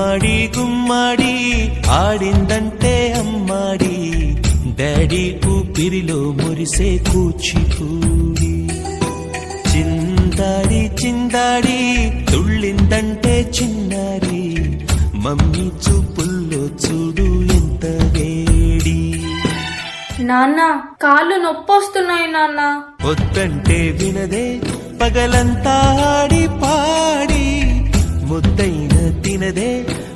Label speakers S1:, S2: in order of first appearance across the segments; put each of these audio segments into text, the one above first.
S1: గుమ్మాడి గుమ్మాడి ఆడిందంటే అమ్మాడి, డాడీ ఊపిరిలో మురిసే కూచిపూడి. చిందాడి చిందాడి తుళ్ళిందంటే చిన్నారి, మమ్మీ చూపుల్లో చూడు ఎంత వేడి.
S2: నాన్న కాళ్ళు నొప్పొస్తున్నాయి నాన్న.
S1: వద్దంటే వినదే పగలంతా ఆడి పాడి, ముద్దైన తినదే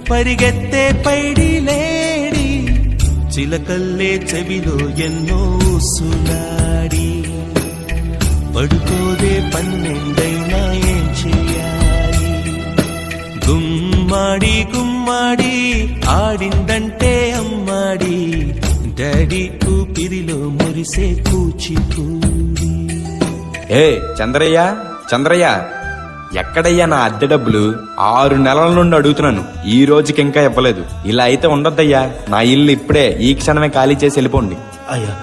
S1: పరిగెత్తే పైడి లేడి, చిలకల్లే చెవిలో ఎన్నో సులాడి, పడుకోదే పన్నెండైనా ఏం చెయ్యాలి. గుమ్మాడి గుమ్మాడి ఆడిందంటే అమ్మాడి, డాడీ ఊపిరిలో మురిసే కూచిపూడి.
S3: ఏ చంద్రయ్య చంద్రయ్య, ఎక్కడయ్యా నా అద్దె డబ్బులు? 6 నెలల నుండి అడుగుతున్నాను, ఈ రోజుకి ఇంకా ఇవ్వలేదు. ఇలా అయితే ఉండొద్దయ్యా. నా ఇల్లు ఇప్పుడే ఈ క్షణమే ఖాళీ చేసి వెళ్ళిపోండి.
S4: అయ్యా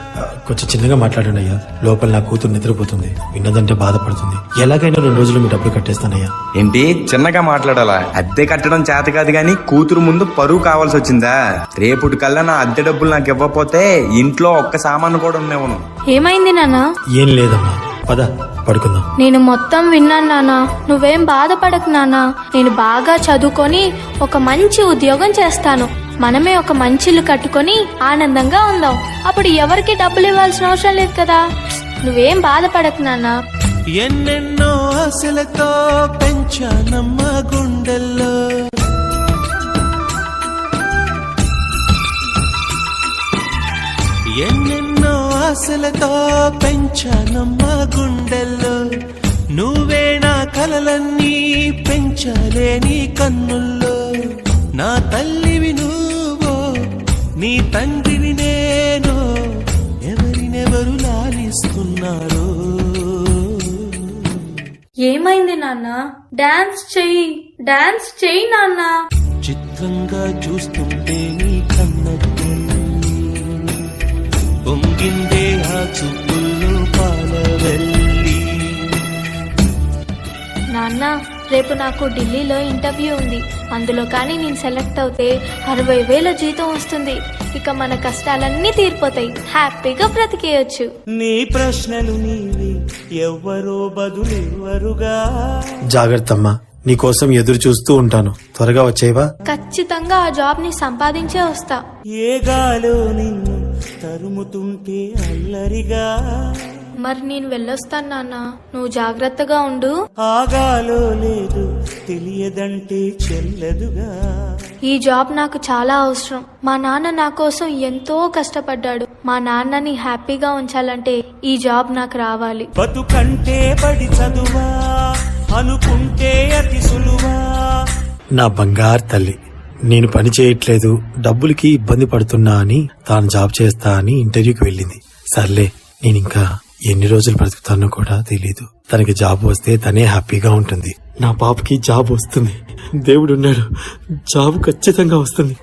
S4: కొంచెం చిన్నగా మాట్లాడండి అయ్యా, లోపల నా కూతురు నిద్రపోతుంది, విన్నదంటే బాధపడుతుంది. ఎలాగైనా 2 రోజులు మీ డబ్బులు కట్టేస్తానయ్యా.
S3: ఏంటి చిన్నగా మాట్లాడాలా? అద్దె కట్టడం చేత కాదు గాని కూతురు ముందు పరువు కావాల్సి వచ్చిందా? రేపుటి కల్లా నా అద్దె డబ్బులు నాకు ఇవ్వకపోతే ఇంట్లో ఒక్క సామాను కూడా ఉండేవను.
S2: ఏమైంది నాన్న?
S4: ఏం లేదమ్మా, పద పడుకుందాం.
S2: నేను మొత్తం విన్నాను నాన్న, నువ్వేం బాధపడకు నాన్న. నేను బాగా చదువుకొని ఒక మంచి ఉద్యోగం చేస్తాను, మనమే ఒక మంచి ఇల్లు కట్టుకొని ఆనందంగా ఉందాం. అప్పుడు ఎవరికి డబ్బులు ఇవ్వాల్సిన అవసరం లేదు కదా. నువ్వేం బాధపడకు నాన్న.
S1: ఎన్నెన్నో ఆశలతో పెంచానమ్మ గుండెల్లో, ఎన్నెన్నో ఆశలతో పెంచానమ్మ గుండెల్లో, నువ్వే నా కలలన్నీ పెంచాలే నీ కన్నుల్లో. నా తల్లివి నువ్వో, నీ తండ్రిని నేను, ఎవరినెవరు లాలిస్తున్నారో.
S2: ఏమైంది నాన్న? డాన్స్ చెయ్యి, డాన్స్ చెయ్యి నాన్న.
S1: చిత్రంగా చూస్తుంటే నీ కన్నట్టు పొంగిందే ఆ చూపుల్లో పాలవెల్లి.
S2: నాన్న రేపు నాకు ఢిల్లీలో ఇంటర్వ్యూ ఉంది, అందులో కానీ నేను సెలెక్ట్ అవుతే 60,000 జీతం వస్తుంది. ఇక మన కష్టాలన్నీ తీరిపోతాయి, హ్యాపీగా బ్రతికేయచ్చు.
S1: నీ ప్రశ్నలు నీవి, ఎవ్వరో బదులెవ్వరుగా.
S4: జాగ్రత్త అమ్మా, నీకోసం ఎదురు చూస్తూ ఉంటాను, త్వరగా వచ్చేవా?
S2: ఖచ్చితంగా ఆ జాబ్ ని సంపాదించే వస్తా.
S1: ఏ గాలో నిన్ను తరుముతుంటే అల్లరిగా.
S2: మరి నేను వెళ్ళొస్తాను నాన్న, నువ్వు జాగ్రత్తగా ఉండు.
S1: ఆగాలో లేదు తెలియదంటే చెల్లదుగా.
S2: ఈ జాబ్ నాకు చాలా అవసరం. మా నాన్న నా కోసం ఎంతో కష్టపడ్డాడు. మా నాన్నని హ్యాపీగా ఉంచాలంటే ఈ జాబ్ నాకు రావాలి.
S1: బతుకంటే బడి చదువా అనుకుంటే అతి సులువా.
S4: నా బంగారు తల్లి, నేను పని చేయట్లేదు, డబ్బులకి ఇబ్బంది పడుతున్నా అని తాను జాబ్ చేస్తా అని ఇంటర్వ్యూకి వెళ్ళింది. సర్లే, నేనింకా ఎన్ని రోజులు బ్రతుకుతానో కూడా తెలీదు. తనకి జాబ్ వస్తే తనే హ్యాపీగా ఉంటుంది. నా పాపకి జాబ్ వస్తుంది, దేవుడున్నాడు, జాబ్ ఖచ్చితంగా వస్తుంది.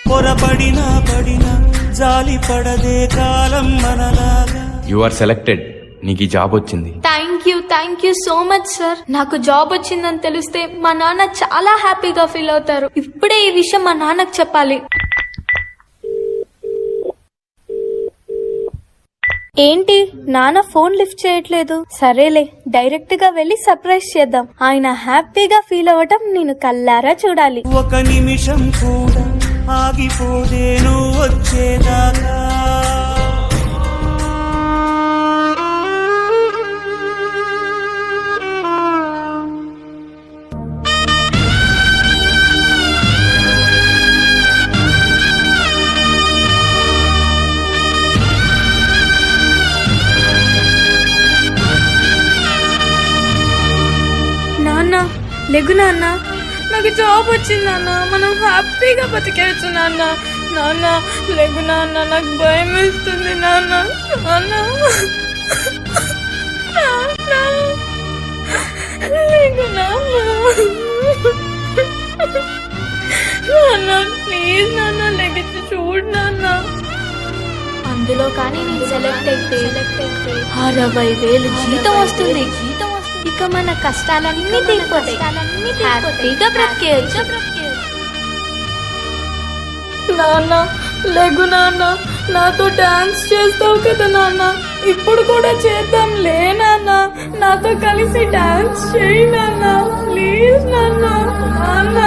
S1: పొరపడినా పడినా జాలి పడదే కాలం మనలాగా.
S3: యు ఆర్ సెలెక్టెడ్, నీకు ఈ జాబ్ వచ్చింది.
S2: Thank you so much sir. నాకు జాబ్ వచ్చిందని తెలిస్తే మా నాన్న చాలా హ్యాపీగా ఫీల్ అవుతారు. ఇప్పుడే ఈ విషయం మా నాన్నకు చెప్పాలి. ఏంటి నాన్న ఫోన్ లిఫ్ట్ చేయట్లేదు? సరేలే, డైరెక్ట్ గా వెళ్లి సర్ప్రైజ్ చేద్దాం. ఆయన హ్యాపీగా ఫీల్ అవ్వటం నేను కల్లారా చూడాలి.
S1: ఒక నిమిషం కూడా ఆగిపోదే నువ్వు వచ్చేదాకా.
S2: లెగు నాన్న, నాకు జాబ్ వచ్చింది నాన్న, మనం హ్యాపీగా బతికేయచ్చు నాన్న. నాన్న లెగు నాన్న, నాకు భయం వేస్తుంది నాన్న. నాన్న లెగు నాన్న. నాన్న ప్లీజ్ నాన్న, లెగిసి చూడు నాన్న. ఇందులో కానీ నేను సెలెక్ట్ అయితే 60,000 జీతం వస్తుంది. ఇక మన కష్టాలన్నీ తీరిపోతాయి. హ్యాపీగా బ్రతికేయచ్చు.
S5: నాన్న లెగు నాన్న, నాతో డాన్స్ చేస్తావు కదా నాన్న, ఇప్పుడు కూడా చేద్దాం లే నాన్న, నాతో కలిసి డాన్స్ చేయి నాన్న, ప్లీజ్ నాన్న. నాన్న